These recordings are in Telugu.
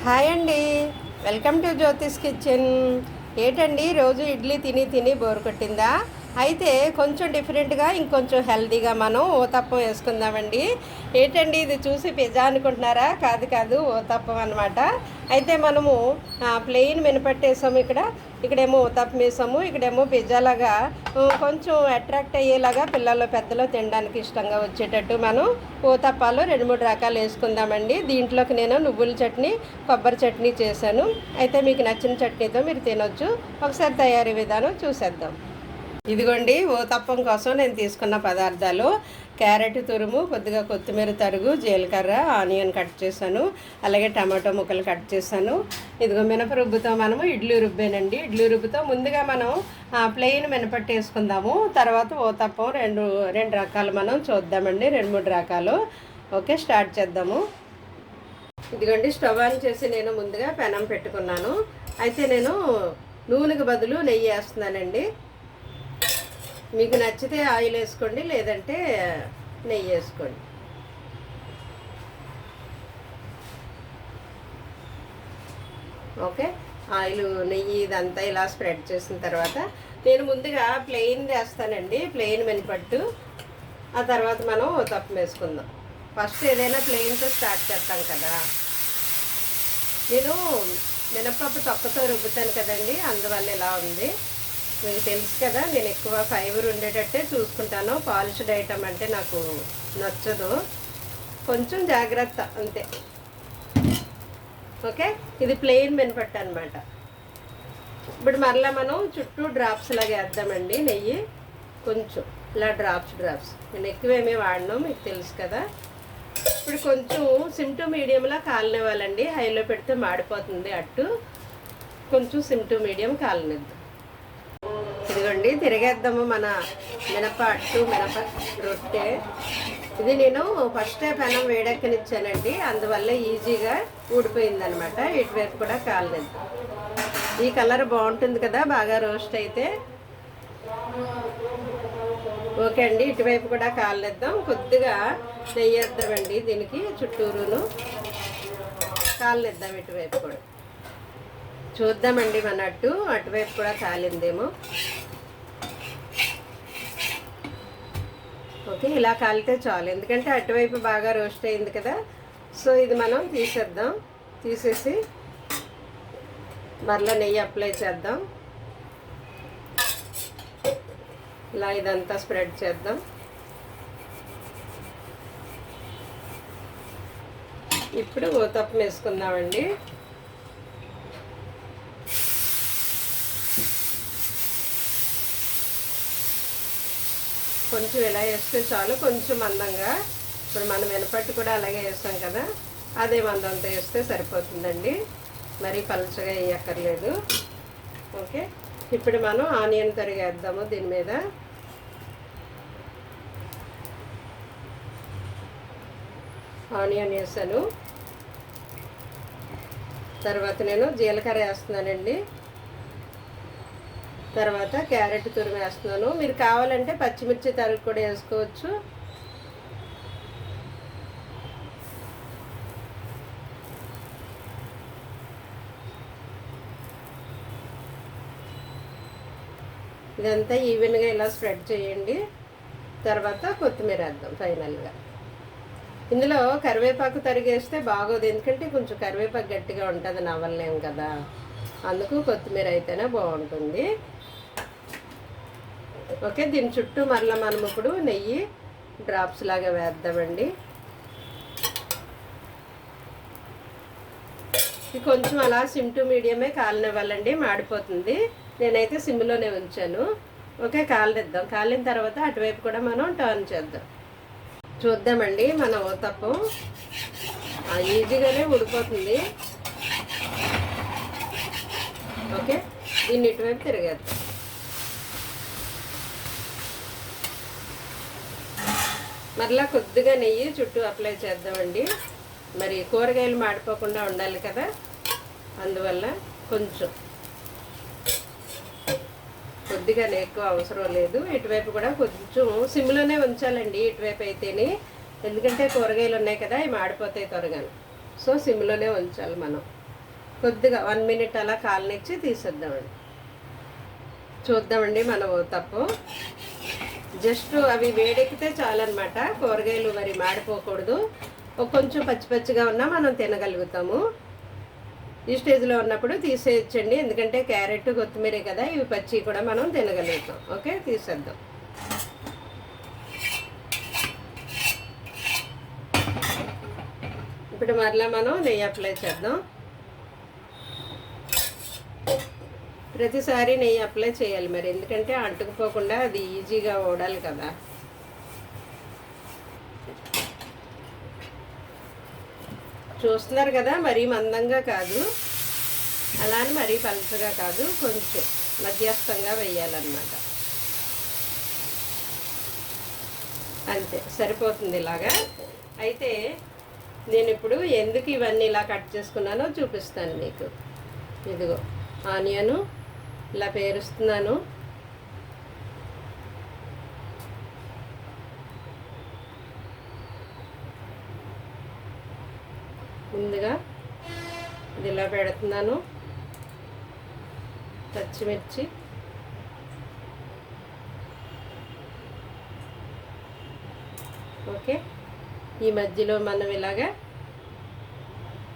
హాయ్ అండి, వెల్కమ్ టు జ్యోతిష్ కిచెన్. ఏంటండి రోజు ఇడ్లీ తిని తిని బోర్ కొట్టిందా? అయితే కొంచెం డిఫరెంట్గా ఇంకొంచెం హెల్తీగా మనం ఊతప్పం వేసుకుందామండి. ఏంటండి ఇది చూసి పిజ్జా అనుకుంటున్నారా? కాదు కాదు, ఊతప్పం అనమాట. అయితే మనము ప్లెయిన్ మినపట్టేసాము, ఇక్కడేమో ఊతప్పం వేసాము, ఇక్కడేమో పిజ్జాలాగా కొంచెం అట్రాక్ట్ అయ్యేలాగా పిల్లలు పెద్దలు తినడానికి ఇష్టంగా వచ్చేటట్టు మనం ఊతప్పాలు 2-3 రకాలు వేసుకుందామండి. దీంట్లోకి నేను నువ్వుల చట్నీ, కొబ్బరి చట్నీ చేశాను. అయితే మీకు నచ్చిన చట్నీతో మీరు తినొచ్చు. ఒకసారి తయారీ విధానం చూసేద్దాం. ఇదిగోండి, ఊతప్పం కోసం నేను తీసుకున్న పదార్థాలు: క్యారెట్ తురుము, కొద్దిగా కొత్తిమీర తరుగు, జీలకర్ర, ఆనియన్ కట్ చేశాను, అలాగే టమాటో ముక్కలు కట్ చేశాను. ఇదిగో మినపరుబ్బుతో మనము ఇడ్లీ రుబ్బేనండి. ఇడ్లీ రుబ్బుతో ముందుగా మనం ప్లెయిన్ మినపట్టు వేసుకుందాము. తర్వాత ఊతప్పం రెండు రకాలు మనం చూద్దామండి, 2-3 రకాలు. ఓకే, స్టార్ట్ చేద్దాము. ఇదిగోండి, స్టవ్ ఆన్ చేసి నేను ముందుగా పెనం పెట్టుకున్నాను. అయితే నేను నూనెకి బదులు నెయ్యి వేస్తున్నానండి. మీకు నచ్చితే ఆయిల్ వేసుకోండి, లేదంటే నెయ్యి వేసుకోండి. ఓకే, ఆయిల్ నెయ్యి ఇదంతా ఇలా స్ప్రెడ్ చేసిన తర్వాత నేను ముందుగా ప్లెయిన్ వేస్తానండి, ప్లెయిన్ మినపట్టు. ఆ తర్వాత మనం ఊతప్పం వేసుకుందాం. ఫస్ట్ ఏదైనా ప్లెయిన్తో స్టార్ట్ చేస్తాం కదా. నేను మినపప్పు తొక్కతో రుబ్బుతాను కదండి, అందువల్ల ఇలా ఉంది. మీకు తెలుసు కదా, నేను ఎక్కువ ఫైబర్ ఉండేటట్టే చూసుకుంటాను. పాలిష్డ్ ఐటమ్ అంటే నాకు నచ్చదు, కొంచెం జాగ్రత్త అంతే. ఓకే, ఇది ప్లెయిన్ మినపట్టు అనమాట. ఇప్పుడు మరలా మనం చుట్టూ డ్రాప్స్ లాగా వేద్దామండి నెయ్యి. కొంచెం ఇలా డ్రాప్స్. నేను ఎక్కువేమీ వాడను, మీకు తెలుసు కదా. ఇప్పుడు కొంచెం సిమ్ టు మీడియంలా కాలనివ్వాలండి. హైలో పెడితే మాడిపోతుంది అట్టు. కొంచెం సిమ్ టు మీడియం కాలనిద్దాం. ఇదిగోండి, తిరిగేద్దాము మన మినప రొట్టె. ఇది నేను ఫస్టే పెనం వేడెక్కనిచ్చానండి, అందువల్ల ఈజీగా ఊడిపోయిందనమాట. ఇటువైపు కూడా కాలనిద్దాం. ఈ కలర్ బాగుంటుంది కదా బాగా రోస్ట్ అయితే. ఓకే అండి, ఇటువైపు కూడా కాలనిద్దాం. కొద్దిగా నెయ్యి వేద్దామండి దీనికి చుట్టూరును. కాలనిద్దాం ఇటువైపు కూడా. చూద్దామండి మన అటువైపు కూడా కాలిందేమో. ఓకే, ఇలా కాలితే చాలు, ఎందుకంటే అటువైపు బాగా రోస్ట్ అయింది కదా. సో ఇది మనం తీసేసి మరలా నెయ్యి అప్లై చేద్దాం. ఇలా ఇదంతా స్ప్రెడ్ చేద్దాం. ఇప్పుడు ఊతప్పం వేసుకుందామండి. కొంచెం ఇలా వేస్తే చాలు, కొంచెం మందంగా. ఇప్పుడు మనం మినపట్టు కూడా అలాగే వేస్తాం కదా, అదే మందంతో వేస్తే సరిపోతుందండి, మరీ పలుచగా వేయక్కర్లేదు. ఓకే, ఇప్పుడు మనం ఆనియన్ తరిగేద్దాము దీని మీద. ఆనియన్ వేసాను, తర్వాత నేను జీలకర్ర వేస్తున్నానండి. తర్వాత క్యారెట్ తురుము వేస్తున్నాను. మీరు కావాలంటే పచ్చిమిర్చి తరుగు కూడా వేసుకోవచ్చు. ఇదంతా ఈవెన్గా ఇలా స్ప్రెడ్ చేయండి. తర్వాత కొత్తిమీర వేద్దాం ఫైనల్గా. ఇందులో కరివేపాకు తరిగేస్తే బాగోదు, ఎందుకంటే కొంచెం కరివేపాకు గట్టిగా ఉంటుంది, నవ్వలేం కదా. అందుకు కొత్తిమీర అయితేనే బాగుంటుంది. ఓకే, దీని చుట్టూ మరలా మనం ఇప్పుడు నెయ్యి డ్రాప్స్ లాగా వేద్దామండి. ఇది కొంచెం అలా సిమ్ టు మీడియమే కాలనివ్వాలండి, మాడిపోతుంది. నేనైతే సిమ్లోనే ఉంచాను. ఓకే, కాలనిద్దాం. కాలిన తర్వాత అటువైపు కూడా మనం టర్న్ చేద్దాం. చూద్దామండి మన ఊతప్పం. ఈజీగానే ఉడిపోతుంది. ఓకే, దీన్ని ఇటువైపు తిరిగేద్దాం. మరలా కొద్దిగా నెయ్యి చుట్టూ అప్లై చేద్దామండి. మరి కూరగాయలు మాడిపోకుండా ఉండాలి కదా, అందువల్ల కొద్దిగా ఎక్కువ అవసరం లేదు. ఇటువైపు కూడా కొంచెం సిమ్లోనే ఉంచాలండి ఇటువైపు అయితేనే, ఎందుకంటే కూరగాయలు ఉన్నాయి కదా, అవి మాడిపోతాయి త్వరగా. సో సిమ్లోనే ఉంచాలి మనం. కొద్దిగా 1 మినిట్ అలా కాలనిచ్చి తీసేద్దామండి. చూద్దామండి మన ఊతప్పం. జస్ట్ అవి వేడెక్కితే చాలన్నమాట. కూరగాయలు మరి మాడిపోకూడదు. కొంచెం పచ్చి పచ్చిగా ఉన్నా మనం తినగలుగుతాము. ఈ స్టేజ్లో ఉన్నప్పుడు తీసేయచ్చండి, ఎందుకంటే క్యారెట్ కొత్తిమీరే కదా, ఇవి పచ్చి కూడా మనం తినగలుగుతాం. ఓకే, తీసేద్దాం. ఇప్పుడు మరలా మనం నెయ్యి అప్లై చేద్దాం. ప్రతిసారి నెయ్యి అప్లై చేయాలి మరి, ఎందుకంటే అంటుకుపోకుండా అది ఈజీగా ఓడాలి కదా. చూస్తున్నారు కదా, మరీ మందంగా కాదు, అలానే మరీ పలుచగా కాదు, కొంచెం మధ్యస్థంగా వేయాలన్నమాట. అంతే సరిపోతుంది ఇలాగా. అయితే నేను ఇప్పుడు ఎందుకు ఇవన్నీ ఇలా కట్ చేసుకున్నానో చూపిస్తాను మీకు. ఇదిగో ఆనియను ఇలా పేరుస్తున్నాను. ముందుగా ఇది ఇలా పెడుతున్నాను. పచ్చిమిర్చి, ఓకే. ఈ మధ్యలో మనం ఇలాగా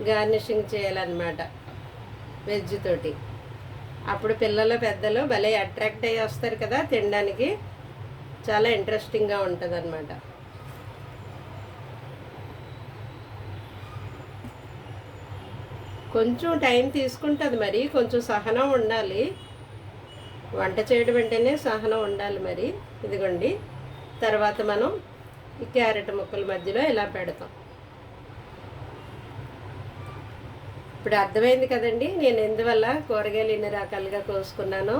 గార్నిషింగ్ చేయాలన్నమాట వెజ్ తోటి. అప్పుడు పిల్లలు పెద్దలు భలే అట్రాక్ట్ అయ్యి వస్తారు కదా తినడానికి, చాలా ఇంట్రెస్టింగ్గా ఉంటుంది అన్నమాట. కొంచెం టైం తీసుకుంటుంది మరి, కొంచెం సహనం ఉండాలి. వంట చేయడం వెంటనే సహనం ఉండాలి మరి. ఇదిగోండి, తర్వాత మనం ఈ క్యారెట్ ముక్కల మధ్యలో ఇలా పెడతాం. ఇప్పుడు అర్థమైంది కదండి నేను ఎందువల్ల కూరగాయలు ఇన్ని రకాలుగా కోసుకున్నాను.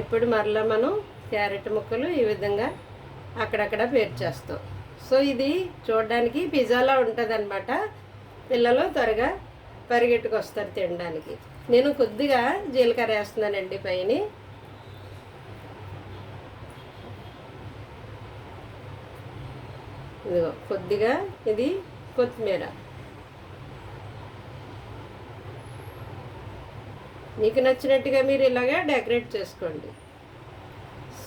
ఇప్పుడు మరలా మనం క్యారెట్ ముక్కలు ఈ విధంగా అక్కడక్కడ పేర్చేస్తాం. సో ఇది చూడడానికి పిజ్జాలా ఉంటుంది అనమాట. పిల్లలు త్వరగా పరిగెట్టుకు వస్తారు తినడానికి. నేను కొద్దిగా జీలకర్ర వేస్తున్నానండి పైన. ఇదిగో కొద్దిగా ఇది కొత్తిమీర. మీకు నచ్చినట్టుగా మీరు ఇలాగా డెకరేట్ చేసుకోండి.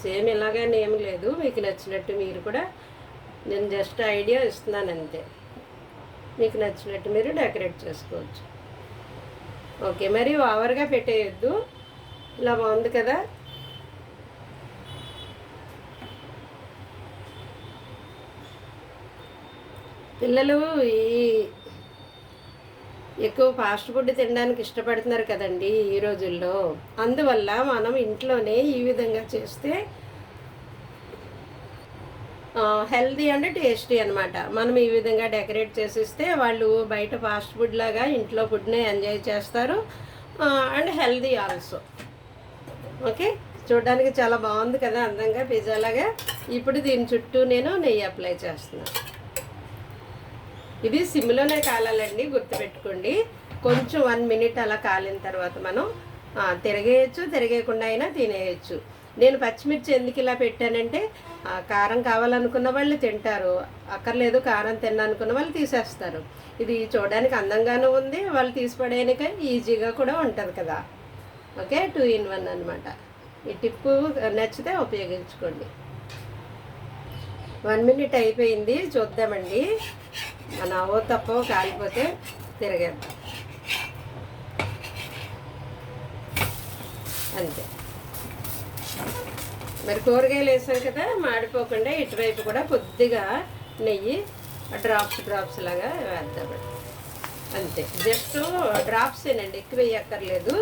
సేమ్ ఇలాగని ఏమి లేదు, మీకు నచ్చినట్టు మీరు కూడా, నేను జస్ట్ ఐడియా ఇస్తున్నాను అంతే. మీకు నచ్చినట్టు మీరు డెకరేట్ చేసుకోవచ్చు. ఓకే, మరి ఓవర్గా పెట్టేయద్దు. ఇలా బాగుంది కదా. పిల్లలు ఎక్కువ ఫాస్ట్ ఫుడ్ తినడానికి ఇష్టపడుతున్నారు కదండి ఈ రోజుల్లో. అందువల్ల మనం ఇంట్లోనే ఈ విధంగా చేస్తే హెల్తీ అండ్ టేస్టీ అనమాట. మనం ఈ విధంగా డెకరేట్ చేసిస్తే వాళ్ళు బయట ఫాస్ట్ ఫుడ్ లాగా ఇంట్లో ఫుడ్నే ఎంజాయ్ చేస్తారు, అండ్ హెల్తీ ఆల్సో. ఓకే, చూడడానికి చాలా బాగుంది కదా అందంగా పిజ్జా లాగా. ఇప్పుడు దీని చుట్టూ నేను నెయ్యి అప్లై చేస్తున్నాను. ఇది సిమ్లోనే కాలాలండి, గుర్తుపెట్టుకోండి. కొంచెం 1 మినిట్ అలా కాలిన తర్వాత మనం తిరగేయచ్చు, తిరగేయకుండా అయినా తినేయచ్చు. నేను పచ్చిమిర్చి ఎందుకు ఇలా పెట్టానంటే కారం కావాలనుకున్న వాళ్ళు తింటారు, అక్కర్లేదు కారం తిన్నానుకున్న వాళ్ళు తీసేస్తారు. ఇది చూడడానికి అందంగానూ ఉంది, వాళ్ళు తీసిపడేయడానికి ఈజీగా కూడా ఉంటుంది కదా. ఓకే, 2 in 1 అనమాట. ఈ టిప్పు నచ్చితే ఉపయోగించుకోండి. 1 మినిట్ అయిపోయింది, చూద్దామండి. మన ఊతప్పం కాలిపోతే తిరగేద్దాం అంతే. మరి కూరగాయలు వేసాం కదా, మాడిపోకుండా ఇటువైపు కూడా కొద్దిగా నెయ్యి డ్రాప్స్ లాగా వేద్దామండి. అంతే, జస్ట్ డ్రాప్సేనండి, ఎక్కువ వేయక్కర్లేదు.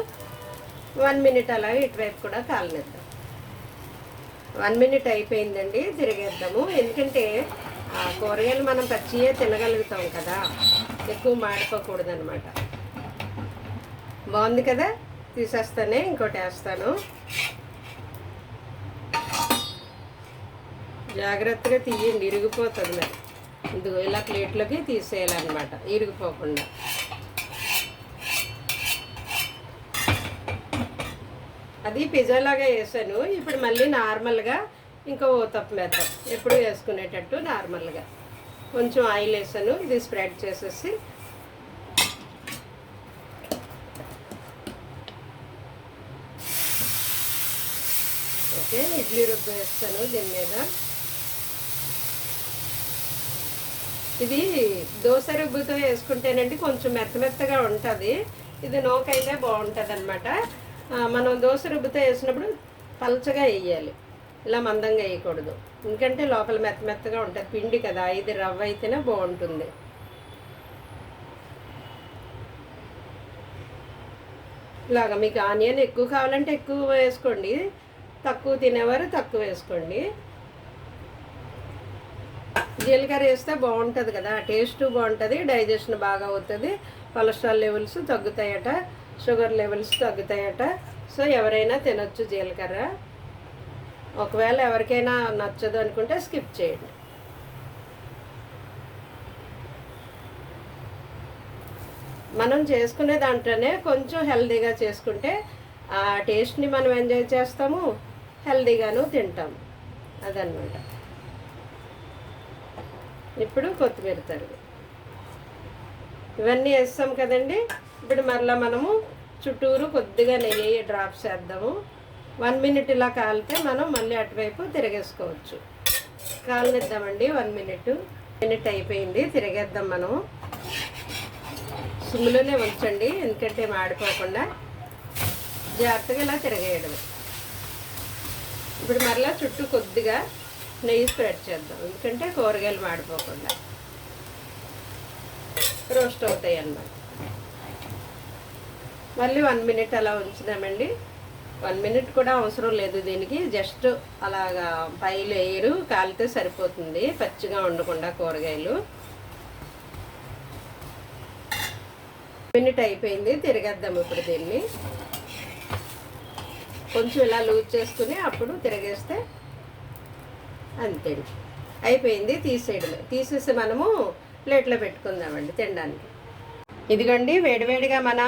1 మినిట్ అలాగే ఇటువైపు కూడా కాలనిద్దాం. 1 మినిట్ అయిపోయిందండి, తిరిగేద్దాము. ఎందుకంటే కూరగాయలు మనం పచ్చియే తినగలుగుతాం కదా, ఎక్కువ మాడిపోకూడదు అనమాట. బాగుంది కదా, తీసేస్తానే, ఇంకోటి వేస్తాను. జాగ్రత్తగా తీయండి, ఇరిగిపోతుంది మరి. ఇదిగో ఇలా ప్లేట్లోకి తీసేయాలన్నమాట, ఇరిగిపోకుండా. అది పిజ్జా లాగా వేసాను. ఇప్పుడు మళ్ళీ నార్మల్గా ఇంకో ఊతప్పం వేద్దాం, ఎప్పుడు వేసుకునేటట్టు నార్మల్గా. కొంచెం ఆయిల్ వేసాను. ఇది స్ప్రెడ్ చేసేసి ఓకే, ఇడ్లీ రుబ్బు వేస్తాను దీని మీద. ఇది దోశ రుబ్బుతో వేసుకుంటేనండి కొంచెం మెత్తగా ఉంటుంది. ఇది నోకైతే బాగుంటుంది అనమాట. మనం దోశ రుబ్బుతో వేసినప్పుడు పల్చగా వేయాలి, ఇలా మందంగా వేయకూడదు. ఎందుకంటే లోపల మెత్తగా ఉంటుంది పిండి కదా. ఇది రవ్వ అయితేనే బాగుంటుంది. ఇలాగా మీకు ఆనియన్ ఎక్కువ కావాలంటే ఎక్కువ వేసుకోండి, తక్కువ తినేవారు తక్కువ వేసుకోండి. జీలకర్ర వేస్తే బాగుంటుంది కదా, టేస్ట్ బాగుంటుంది, డైజెషన్ బాగా అవుతుంది, కొలెస్ట్రాల్ లెవెల్స్ తగ్గుతాయట, షుగర్ లెవెల్స్ తగ్గుతాయట. సో ఎవరైనా తినొచ్చు జీలకర్ర. ఒకవేళ ఎవరికైనా నచ్చదు అనుకుంటే స్కిప్ చేయండి. మనం చేసుకునే దాంట్లోనే కొంచెం హెల్తీగా చేసుకుంటే ఆ టేస్ట్ని మనం ఎంజాయ్ చేస్తాము, హెల్తీగాను తింటాము. అదనమాట. ఇప్పుడు కొత్తిమీర తరుగు ఇవన్నీ వేస్తాం కదండి. ఇప్పుడు మరలా మనము చుట్టూరు కొద్దిగా నెయ్యి డ్రాప్స్ వేద్దాము. 1 మినిట్ ఇలా కాలితే మనం మళ్ళీ అటువైపు తిరగేసుకోవచ్చు. కాలనిద్దామండి 1 మినిట్ అయిపోయింది. తిరగేద్దాం మనం. సిమ్లోనే ఉంచండి, ఎందుకంటే మాడిపోకుండా జాగ్రత్తగా ఇలా తిరగేయడం. ఇప్పుడు మరలా చుట్టూ కొద్దిగా నెయ్యి స్ప్రెడ్ చేద్దాం, ఎందుకంటే కూరగాయలు మాడిపోకుండా రోస్ట్ అవుతాయి అన్నమాట. మళ్ళీ 1 మినిట్ అలా ఉంచుదామండి. 1 మినిట్ కూడా అవసరం లేదు దీనికి, జస్ట్ అలాగా పై లేయరు కాలితే సరిపోతుంది, పచ్చిగా ఉండకుండా కూరగాయలు. 1 మినిట్ అయిపోయింది. తిరగేద్దాం ఇప్పుడు దీన్ని. కొంచెం ఇలా లూజ్ చేసుకుని అప్పుడు తిరగేస్తే అంతే అయిపోయింది. తీసేసి మనము ప్లేట్లో పెట్టుకుందామండి తినడానికి. ఇదిగోండి వేడివేడిగా మన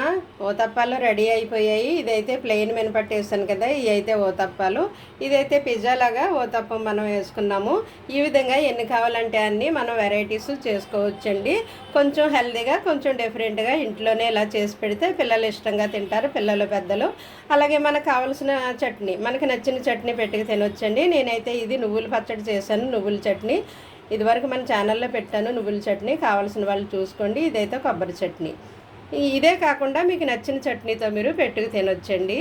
ఓతప్పాలు రెడీ అయిపోయాయి. ఇదైతే ప్లెయిన్ మినపట్టు వేసాను కదా, ఇవి అయితే ఓతప్పాలు. ఇదైతే పిజ్జా లాగా ఓతప్పం మనం వేసుకున్నాము. ఈ విధంగా ఎన్ని కావాలంటే అన్నీ మనం వెరైటీస్ చేసుకోవచ్చండి. కొంచెం హెల్తీగా, కొంచెం డిఫరెంట్గా ఇంట్లోనే ఇలా చేసి పెడితే పిల్లలు ఇష్టంగా తింటారు, పిల్లలు పెద్దలు. అలాగే మనకు కావాల్సిన చట్నీ, మనకు నచ్చిన చట్నీ పెట్టుకు తినొచ్చండి. నేనైతే ఇది నువ్వుల పచ్చడి చేశాను, నువ్వుల చట్నీ. ఇదివరకు మన ఛానల్లో పెట్టాను నువ్వుల చట్నీ, కావాల్సిన వాళ్ళు చూసుకోండి. ఇదైతే కొబ్బరి చట్నీ. ఇదే కాకుండా మీకు నచ్చిన చట్నీతో మీరు పెట్టుకు తినొచ్చండి.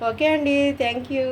ఓకే అండి, థ్యాంక్ యూ.